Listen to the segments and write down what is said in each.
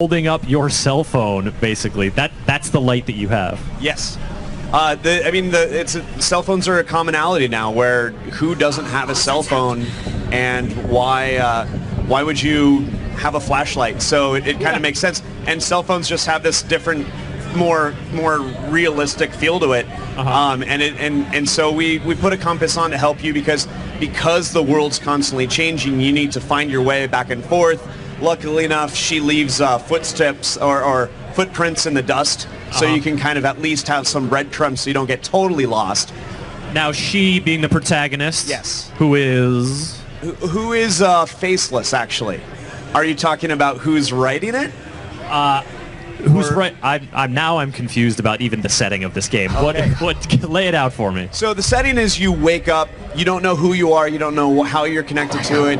holding up your cell phone, basically. That's the light that you have. Yes. Cell phones are a commonality now. Where who doesn't have a cell phone, and why would you have a flashlight? So it kind of makes sense. And cell phones just have this different, more realistic feel to it. And so we put a compass on to help you because the world's constantly changing. You need to find your way back and forth. Luckily enough, she leaves footsteps or footprints in the dust, so you can kind of at least have some breadcrumbs so you don't get totally lost. Now, she being the protagonist, yes, who is faceless, actually. Are you talking about who's writing it? Who's right? I'm confused about even the setting of this game. Okay. What? Lay it out for me. So the setting is you wake up, you don't know who you are, you don't know how you're connected to it.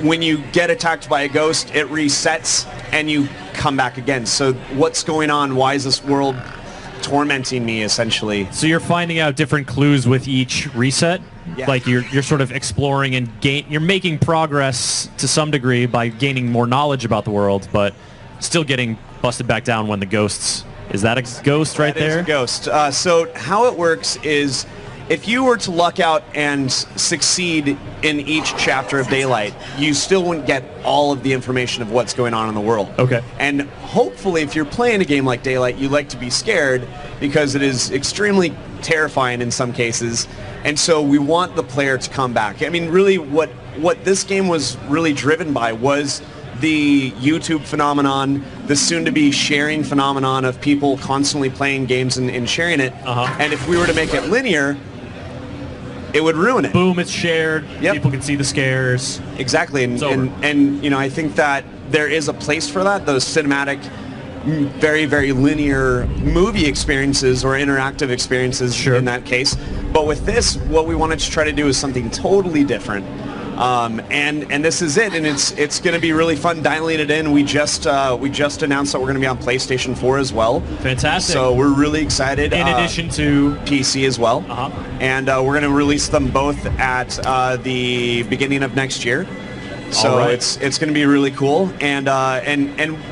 When you get attacked by a ghost, it resets and you come back again. So what's going on? Why is this world tormenting me, essentially? So you're finding out different clues with each reset? Yeah. Like you're sort of exploring and you're making progress to some degree by gaining more knowledge about the world, but still getting busted back down when the ghosts... Is that a ghost right there? That is a ghost. So how it works is if you were to luck out and succeed in each chapter of Daylight, you still wouldn't get all of the information of what's going on in the world. Okay. And hopefully if you're playing a game like Daylight, you like to be scared because it is extremely terrifying in some cases. And so we want the player to come back. I mean, really what this game was really driven by was the YouTube phenomenon, the soon-to-be sharing phenomenon of people constantly playing games and sharing it. And if we were to make it linear, it would ruin it. Boom, it's shared. Yep. People can see the scares. Exactly. And you know, I think that there is a place for that, those cinematic, very, very linear movie experiences or interactive experiences in that case. But with this, what we wanted to try to do is something totally different. And this is it, and it's going to be really fun dialing it in. We just announced that we're going to be on PlayStation 4 as well. Fantastic. So we're really excited. In addition to PC as well. And we're going to release them both at the beginning of next year. So it's going to be really cool. And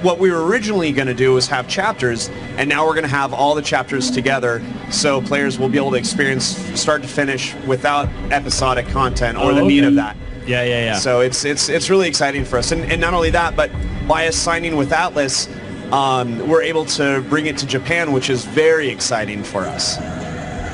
what we were originally going to do was have chapters, and now we're going to have all the chapters together, so players will be able to experience start to finish without episodic content or the need of that. Yeah. So it's really exciting for us, and not only that, but by us signing with Atlas, we're able to bring it to Japan, which is very exciting for us.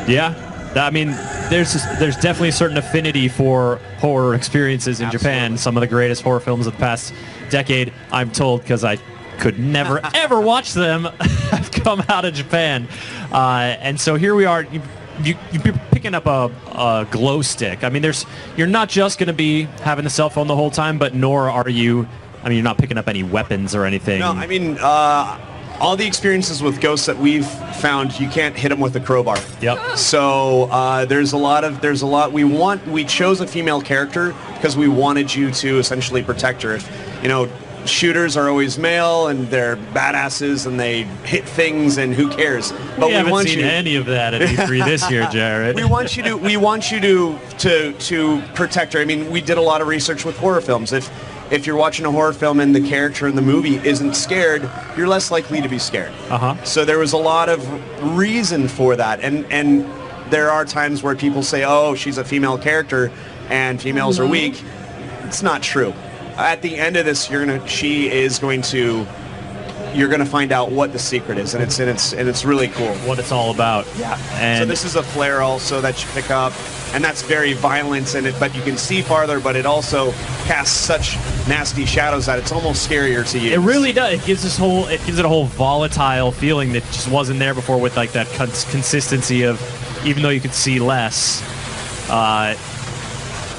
Yeah. I mean, there's definitely a certain affinity for horror experiences in Japan. Some of the greatest horror films of the past decade, I'm told, because I could never, ever watch them, have come out of Japan. And so here we are. You're picking up a glow stick. I mean, you're not just going to be having the cell phone the whole time, but nor are you... I mean, you're not picking up any weapons or anything. No, I mean... all the experiences with ghosts that we've found, you can't hit them with a crowbar. Yep. So there's a lot. We chose a female character because we wanted you to essentially protect her. If, you know, shooters are always male and they're badasses and they hit things and who cares? But we haven't seen any of that at E3 this year, Jared. We want you to protect her. I mean, we did a lot of research with horror films. If you're watching a horror film and the character in the movie isn't scared, you're less likely to be scared. So there was a lot of reason for that, and there are times where people say, "Oh, she's a female character, and females are weak." It's not true. At the end of this, you're gonna find out what the secret is, and it's really cool. What it's all about. Yeah. And so this is a flare also that you pick up, and that's very violent in it, but you can see farther, but it also casts such nasty shadows that it's almost scarier to use. It really does. It gives it a whole volatile feeling that just wasn't there before, with like that consistency of, even though you could see less.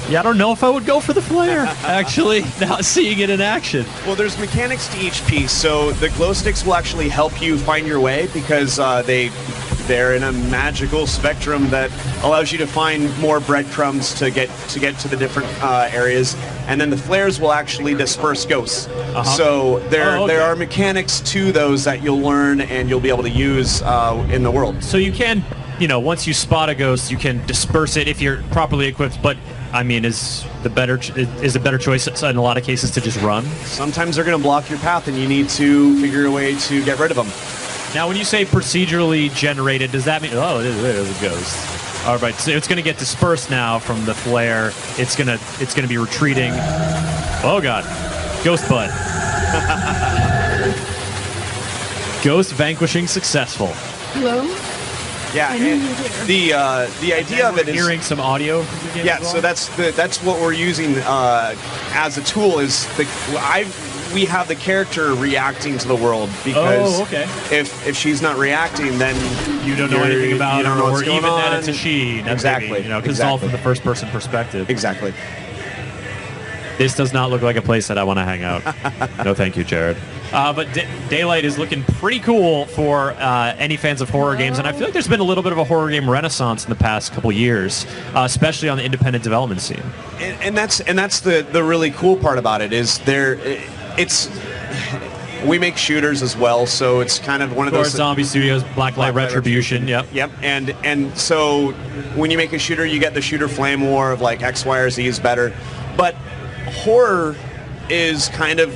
Yeah, I don't know if I would go for the flare, actually, now seeing it in action. Well, there's mechanics to each piece, so the glow sticks will actually help you find your way because they're in a magical spectrum that allows you to find more breadcrumbs to get to the different areas, and then the flares will actually disperse ghosts. So there are mechanics to those that you'll learn and you'll be able to use in the world. So you can once you spot a ghost, you can disperse it if you're properly equipped. But I mean, is a better choice in a lot of cases to just run? Sometimes they're going to block your path, and you need to figure a way to get rid of them. Now, when you say procedurally generated, does that mean there's a ghost? All right, so it's going to get dispersed now from the flare. It's going to be retreating. Oh God, ghost bud. Ghost vanquishing successful. Hello? Yeah, and the idea of it is hearing some audio from the game. Yeah, as so well? that's what we're using as a tool. We have the character reacting to the world, because if she's not reacting, then you don't know anything about her, or even that it's a she. Exactly. Because it's all from the first person perspective. Exactly. This does not look like a place that I want to hang out. No, thank you, Jared. But Daylight is looking pretty cool for any fans of horror games, and I feel like there's been a little bit of a horror game renaissance in the past couple years, especially on the independent development scene. And that's the really cool part about it is we make shooters as well, so it's kind of one of those. Zombie Studios, Blacklight Retribution. Yep. And so when you make a shooter, you get the shooter flame war of like X, Y, or Z is better, but horror is kind of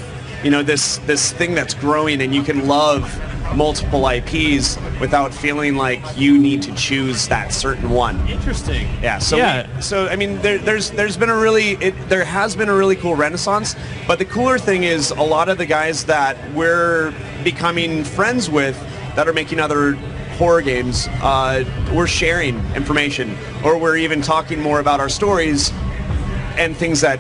this thing that's growing, and you can love multiple IPs without feeling like you need to choose that certain one. Interesting. Yeah. So I mean, there has been a really cool renaissance. But the cooler thing is a lot of the guys that we're becoming friends with that are making other horror games, we're sharing information, or we're even talking more about our stories and things that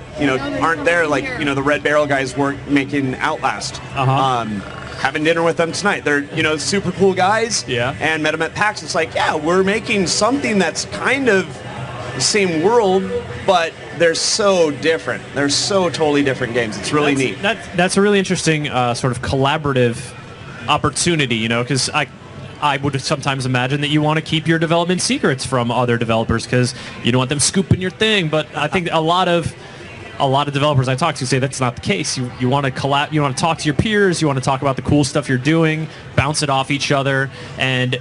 aren't there, like the Red Barrel guys weren't making Outlast. Having dinner with them tonight. They're super cool guys. Yeah. And met them at PAX. It's like, yeah, we're making something that's kind of the same world, but they're so different. They're so totally different games. It's really neat. That's a really interesting sort of collaborative opportunity, because I would sometimes imagine that you want to keep your development secrets from other developers because you don't want them scooping your thing. But I think a lot of developers I talk to say that's not the case. You want to collab. You want to talk to your peers. You want to talk about the cool stuff you're doing, bounce it off each other. And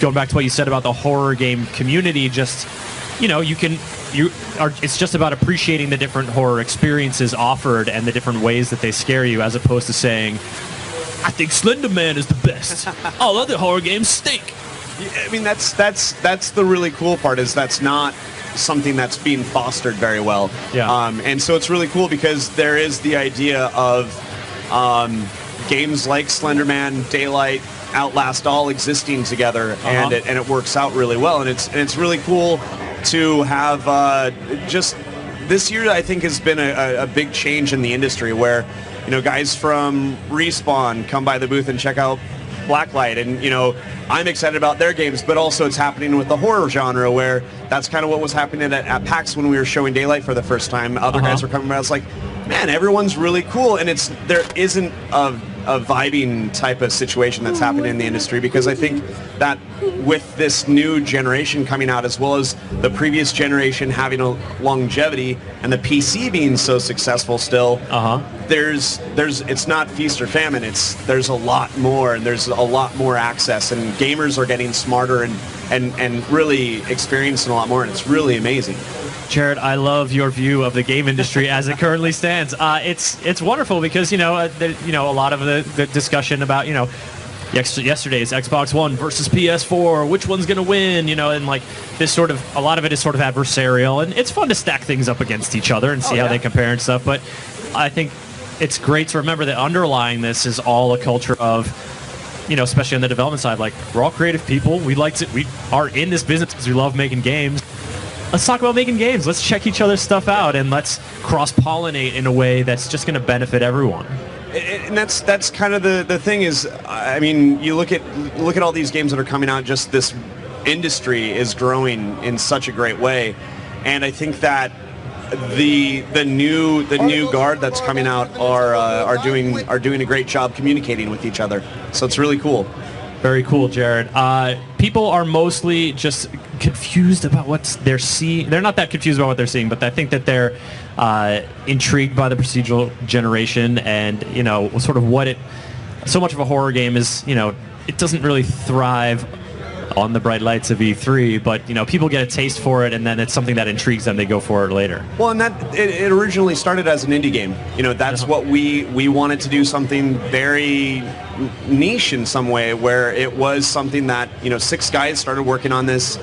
going back to what you said about the horror game community, just it's just about appreciating the different horror experiences offered and the different ways that they scare you, as opposed to saying, I think Slender Man is the best. All other horror games stink. I mean, that's the really cool part, is that's not something that's being fostered very well. Yeah. And so it's really cool because there is the idea of games like Slender Man, Daylight, Outlast all existing together, and it works out really well. And it's really cool to have just this year. I think has been a big change in the industry where guys from Respawn come by the booth and check out Blacklight, and I'm excited about their games, but also it's happening with the horror genre, where that's kind of what was happening at PAX when we were showing Daylight for the first time. Other guys were coming by. I was like, man, everyone's really cool, and there isn't a vibing type of situation that's happening in the industry, because I think that with this new generation coming out, as well as the previous generation having a longevity and the PC being so successful still, it's not feast or famine. There's a lot more, and there's a lot more access, and gamers are getting smarter and really experiencing a lot more, and it's really amazing. Jared, I love your view of the game industry as it currently stands. It's wonderful because a lot of the discussion about yesterday's Xbox One versus PS4, which one's gonna win, and like this sort of, a lot of it is sort of adversarial, and it's fun to stack things up against each other and see how they compare and stuff. But I think it's great to remember that underlying this is all a culture of, especially on the development side, like we're all creative people. We are in this business because we love making games. Let's talk about making games. Let's check each other's stuff out, and let's cross-pollinate in a way that's just going to benefit everyone. And that's kind of the thing is, I mean, you look at all these games that are coming out. Just this industry is growing in such a great way, and I think that the new guard that's coming out are doing a great job communicating with each other. So it's really cool. Very cool, Jared. People are mostly just confused about what they're seeing. They're not that confused about what they're seeing, but I think that they're intrigued by the procedural generation and, sort of what so much of a horror game is, it doesn't really thrive on the bright lights of E3, but people get a taste for it, and then it's something that intrigues them. They go for it later. Well, and that it originally started as an indie game. That's what we wanted to do, something very niche in some way, where it was something that 6 guys started working on this.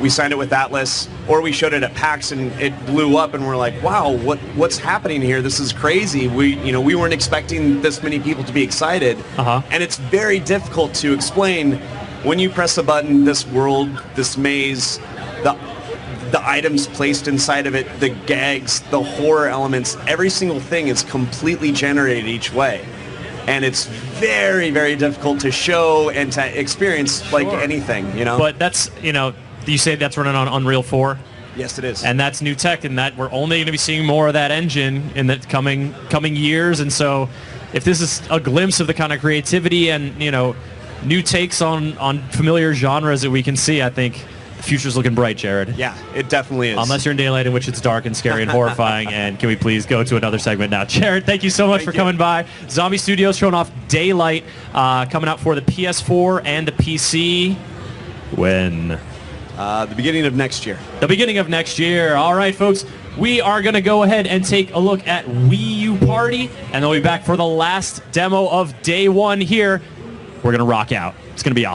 We signed it with Atlas, or we showed it at PAX and it blew up, and we're like, wow, what's happening here? This is crazy. We weren't expecting this many people to be excited. And it's very difficult to explain. When you press a button, this world, this maze, the items placed inside of it, the gags, the horror elements, every single thing is completely generated each way. And it's very, very difficult to show and to experience like anything, But that's, you say that's running on Unreal 4? Yes, it is. And that's new tech, and that we're only going to be seeing more of that engine in the coming years. And so if this is a glimpse of the kind of creativity and, new takes on familiar genres that we can see, I think the future's looking bright, Jared. Yeah, it definitely is. Unless you're in Daylight, in which it's dark and scary and horrifying. And can we please go to another segment now? Jared, thank you so much for coming by. Zombie Studios showing off Daylight, coming out for the PS4 and the PC. When? The beginning of next year. The beginning of next year. All right, folks. We are going to go ahead and take a look at Wii U Party, and then we'll be back for the last demo of day 1 here. We're going to rock out. It's going to be awesome.